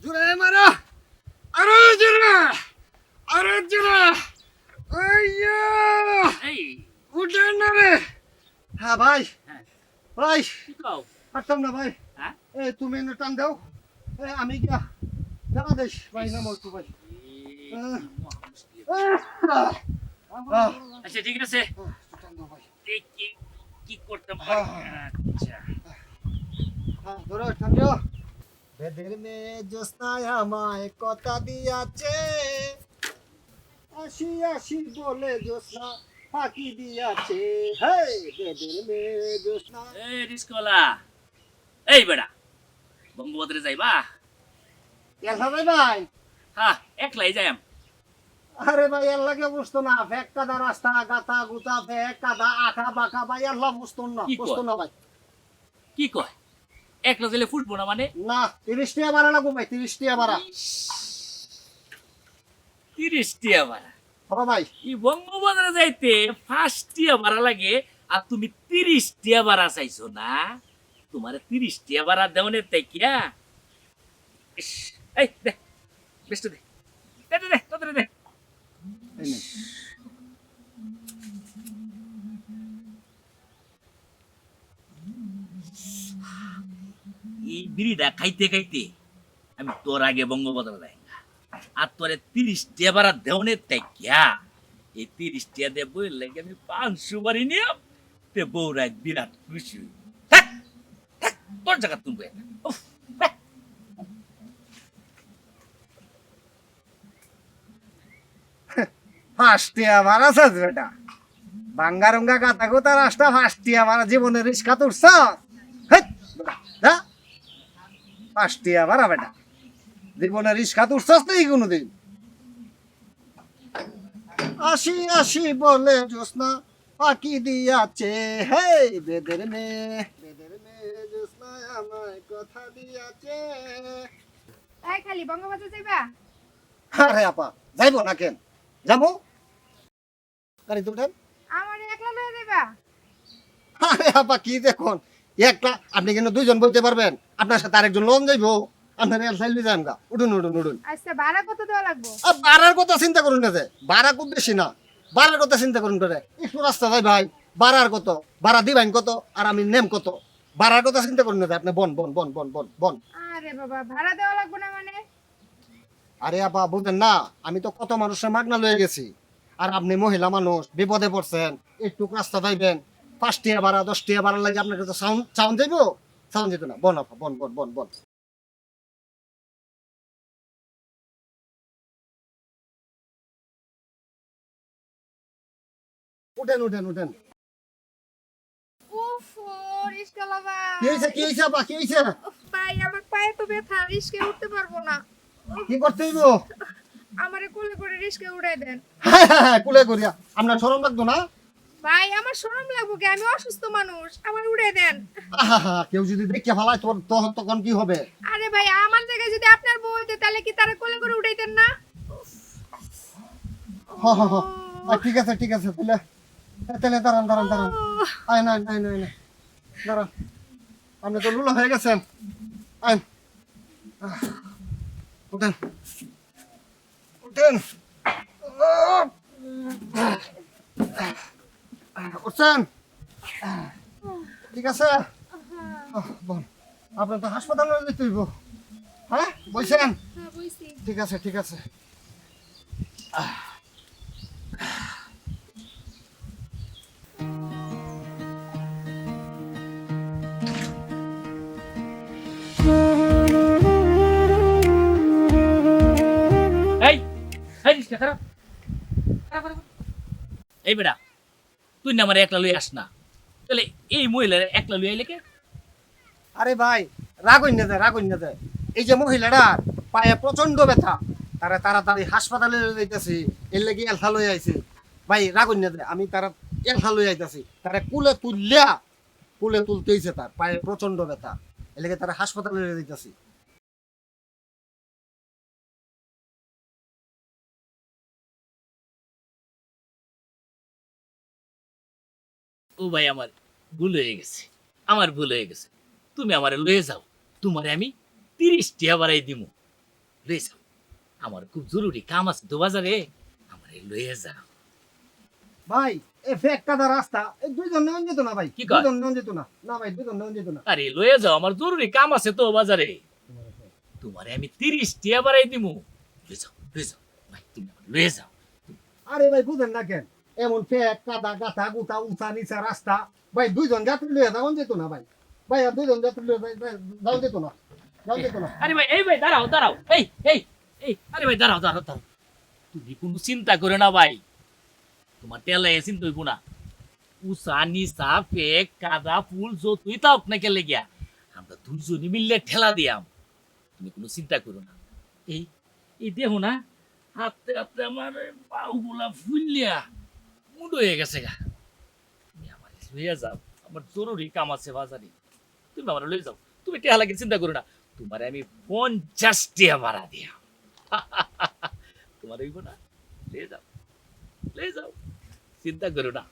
জোরে মারো, আরো জোরে, আরো জোরে। আইয়া, এই উঠেন না রে। হ্যাঁ ভাই, হ্যাঁ ভাই কি কও পারতাম না ভাই। হ্যাঁ তুমি এনে টান দাও, আমি গিয়া জানা দেশ ভাই না মরতু ভাই। আচ্ছা ঠিক আছে টান দাও ভাই। দেখি কি করতে পারি আচ্ছা ধরো টান দাও। বেদের মেয়ে জ্যোৎস্নায় আমায় কথা দিয়াছে, আসি আসি বলে জ্যোৎস্না ফাঁকি দিয়াছে। হেই বেদের মেয়ে জ্যোৎস্না। এই রিস্কওয়ালা এই বেড়া বঙ্গবদ্রে যাইবা এভাবে ভাই, হ্যাঁ একলাই যাইম আরে ভাই আল্লাহ কে বুঝতো না, ফেক কাদা রাস্তা গাতা গুতা ফেক কাদা আঁকা বাঁকা ভাই আল্লাহ বুঝতো না, কি কয়? বুঝতো না ভাই। কি কয় একলা গেলে ফুটবো না মানে না 30 টাকা ভাড়া লাগবো ভাই, 30 টাকা ভাড়া। 30 টিয়া ভাড়া হবে ভাই। এই বঙ্গবদ্রে যাইতে 5 টিয়া ভাড়া লাগে আর তুমি 30 টিয়া ভাড়া চাইছো না তোমার 30 টিয়া ভাড়া দেওয়ানের তাই কিয়া ইস, এই দে বেস্ট দে দে দে দে তোদের দে এই নে। এই বিড়িটা খাইতে খাইতে আমি তোর আগে বঙ্গবদ্র যাই আর তোরে 30 টিয়া ভাড়া দেওয়ানের তাই কিয়া এই 30 টিয়া দিয়ে বই লাগে আমি 500 বাড়ি নিয়ে তে বউরাই বিরাট খুশি হই। থাক, থাক, তোর জায়গা তুমি বই না। উফ, ব্যাহ। 5 টাকা ভাড়া চাস বেটা, বাঙ্গারঙ্গা গাতা গুতা রাস্তা 5 টাকা ভাড়া জীবনে রিস্কা তুলছ। হেৎ বেটা, যা 5 টাকা ভাড়া বেটা, জীবনে রিস্কা তুলছস তুই কোনোদিন। আসি আসি বলে জ্যোৎস্না ফাঁকি দিয়াছে, হেই বেদের মেয়ে, বেদের মেয়ে জ্যোৎস্নায় আমায় কথা দিয়াছে। এই খালি বঙ্গবাজার যাইবা? আরে আপা যাইব না কেন, যাবো গাড়ি তুলতেন। আমার একলা লয়ে যাইবা? আরে আপা কি দেখুন, একটা আপনি কিন্তু দুইজন বলতে পারবেন, আপনার সাথে আরেকজন লোন যাইবো, আপনার এলসাইলি যান গা, উঠুন উঠুন উঠুন। আচ্ছা ভাড়া কত দেওয়া লাগবো? ভাড়ার কথা চিন্তা করুন না, যে ভাড়া খুব বেশি না, ভাড়ার কথা চিন্তা করুন করে একটু রাস্তা যাই ভাই, ভাড়ার কত, ভাড়া দিবেন কত আর আমি নেম কত, ভাড়ার কথা চিন্তা করুন না, আপনি বন বন বন বন বন বন। আরে বাবা ভাড়া দেওয়া লাগবে না মানে? আরে আপা বুঝেন না, আমি তো কত মানুষের মাগনা লয়ে গেছি, আর আপনি মহিলা মানুষ বিপদে পড়ছেন, একটু রাস্তা যাইবেন, 5 টাকা ভাড়া 10 টাকা ভাড়া লাগে, আপনার কাছে সাউন্ড সাউন্ড যাইবো, সাউন্ড যেত না, বন আপা বন বন বন বন। উঠেন উঠেন উঠেন। উফ রিস্কালা কি হয়েছে কি হয়েছে আপা কি হয়েছে, ভাই আমার পায়ে তো ব্যথা, রিস্কে উঠতে পারবো না। কি করতে হইব। আমারে কোলে করে রিস্কে উঠাই দেন। হ্যাঁ হ্যাঁ হ্যাঁ কুলে করিয়া, আপনার শরম লাগতো না। ভাই আমার শরম লাগবো কি, আমি অসুস্থ মানুষ, আমার উঠাই দেন। আহা, কেউ যদি দেখে ফেলায় তোর তখন কি হবে। আরে ভাই আমার জায়গায় যদি আপনার বউ হইতো তাহলে কি তারা কোলে করে উঠাইতেন না? হ হ হ, ঠিক আছে ঠিক আছে, তাহলে তাহলে দাঁড়ান দাঁড়ান দাঁড়ান, আয় না নাই নাই না, দাঁড়ান, আপনি তো লুলা হয়ে গেছেন, আইন উঠেন উঠেন। উঠছেন ঠিক আছে। বল, আপনার তো হাসপাতালে যেতে হইব, হ্যাঁ বলছেন, হ্যাঁ বুঝছি। ঠিক আছে ঠিক আছে। এই এই রিস্কা খারাপ খারাপ খারাপ। এই বেড়া তুই না আমার একলা লই আস না তাহলে এই মহিলার একলা লই আইলে কে আরে ভাই রাগইন না যায় রাগইন না যায়, এই যে মহিলাটা পায়ে প্রচন্ড ব্যথা, তারা তাড়াতাড়ি হাসপাতালে লয়ে যাইতেছি, এর লাগি এলথা লই আইছি। ভাই রাগইন না যায়, আমি তারা এলথা লই আইতাছি, তারা কুলে তুললিয়া, কুলে তুলতেইছে, তার পায়ে প্রচন্ড ব্যথা, এর লাগি তারা হাসপাতালে লয়ে যাইতাছি। ও ভাই আমার ভুল হয়ে গেছে আমার ভুল হয়ে গেছে তুমি আমারে লয়ে যাও তোমারে আমি 30 টিয়া বাড়াই দিমু লয়ে যাও, আমার খুব জরুরি কাম আছে তো বাজারে, আমার লয়ে যাও। ভাই এ ফেক কাদা রাস্তা এই দুইজন নেওয়া যেত না ভাই, কি কয়? দুইজন নেওয়া যেত না, না ভাই দুইজন নেওয়া যেত না। আরে লয়ে যাও, আমার জরুরি কাম আছে তো বাজারে। তোমারে আমি 30 টিয়া বাড়াই দিমু, লয়ে যাও লয়ে যাও ভাই, তুমি আমার লয়ে যাও। আরে ভাই বুঝেন না কেন, এমন ফেক কাদা গাথা গুতা উঁচা নিচা রাস্তা, ভাই দুইজন যাত্রী লইয়া যাওয়া যেত না ভাই, ভাই আর দুইজন যাত্রী লইয়া যাওয়া যেত না, যাওয়া যেত না। আরে ভাই, এই ভাই দাঁড়াও দাঁড়াও, এই এই এই, আরে ভাই দাঁড়াও দাঁড়াও দাঁড়াও, তুমি কোনো চিন্তা করে না ভাই, তোমার তেলে চিন্তা হইব না। উষা নিচা ফেক কাদা ফুল যতই তাও না কেলে গিয়া, আমরা দুজনে মিললে ঠেলা দিয়াম, তুমি কোনো চিন্তা করো না। এই এই দেখো না, হাতে হাতে আমার পাউগুলা ফুললিয়া মুড হয়ে গেছে গা। তুমি আমার লইয়া যাও, আমার জরুরি কাম আছে বাজারে, তুমি আমার লয়ে যাও, তুমি টেহা লাগে চিন্তা করো না, তোমারে আমি 50 টিয়া ভাড়া দিয়া তোমার হইব না, লয়ে যাও লয়ে যাও, চিন্তা করো না।